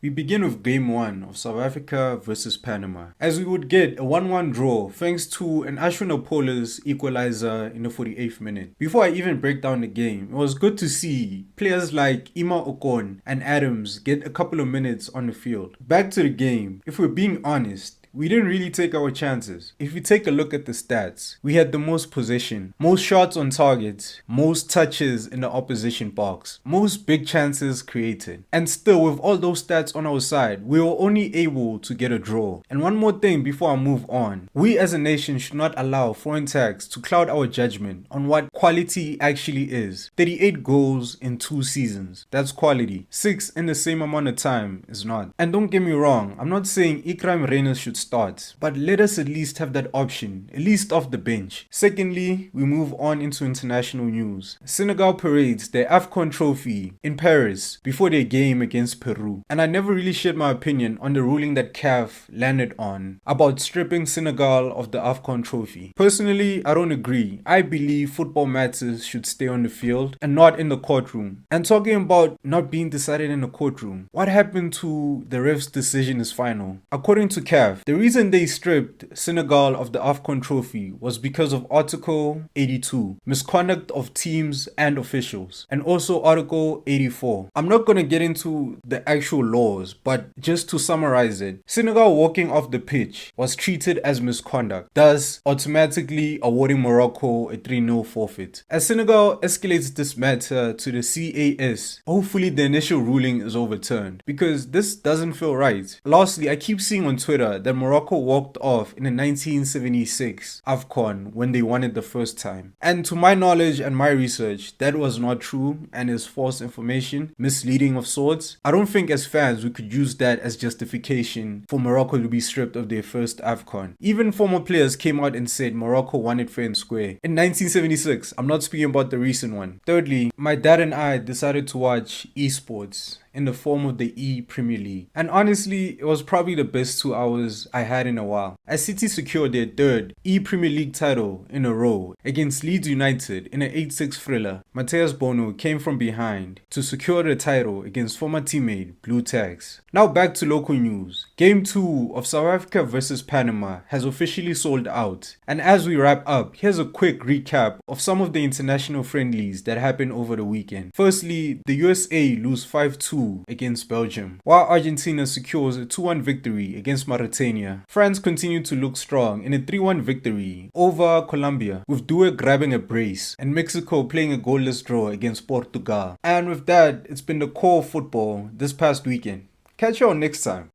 We begin with Game 1 of South Africa versus Panama, as we would get a 1-1 draw thanks to an Ashwin Apola's equalizer in the 48th minute. Before I even break down the game, it was good to see players like Ima Okon and Adams get a couple of minutes on the field. Back to the game, if we're being honest, we didn't really take our chances. If we take a look at the stats, we had the most possession, most shots on target, most touches in the opposition box, most big chances created. And still, with all those stats on our side, we were only able to get a draw. And one more thing before I move on, we as a nation should not allow foreign tax to cloud our judgment on what quality actually is. 38 goals in 2 seasons, that's quality. 6 in the same amount of time is not. And don't get me wrong, I'm not saying Ikram Reyners should start, but let us at least have that option, at least off the bench. Secondly, we move on into international news. Senegal parades their AFCON trophy in Paris before their game against Peru. And I never really shared my opinion on the ruling that CAF landed on about stripping Senegal of the AFCON trophy. Personally, I don't agree. I believe football matters should stay on the field and not in the courtroom. And talking about not being decided in the courtroom, what happened to the ref's decision is final. According to CAF, the reason they stripped Senegal of the AFCON trophy was because of Article 82, misconduct of teams and officials, and also Article 84. I'm not going to get into the actual laws, but just to summarize it, Senegal walking off the pitch was treated as misconduct, thus automatically awarding Morocco a 3-0 forfeit. As Senegal escalates this matter to the CAS, hopefully the initial ruling is overturned, because this doesn't feel right. Lastly, I keep seeing on Twitter that Morocco walked off in the 1976 AFCON when they won it the first time. And to my knowledge and my research, that was not true and is false information, misleading of sorts. I don't think as fans we could use that as justification for Morocco to be stripped of their first AFCON. Even former players came out and said Morocco won it fair and square. In 1976, I'm not speaking about the recent one. Thirdly, my dad and I decided to watch esports in the form of the E-Premier League. And honestly, it was probably the best 2 hours I had in a while, as City secured their third E-Premier League title in a row against Leeds United in an 8-6 thriller. Matheus Bono came from behind to secure the title against former teammate Blue Tags. Now back to local news. Game 2 of South Africa versus Panama has officially sold out. And as we wrap up, here's a quick recap of some of the international friendlies that happened over the weekend. Firstly, the USA lose 5-2 against Belgium, while Argentina secures a 2-1 victory against Mauritania. France continued to look strong in a 3-1 victory over Colombia, with Due grabbing a brace and Mexico playing a goalless draw against Portugal. And with that, it's been the core of football this past weekend. Catch you all next time.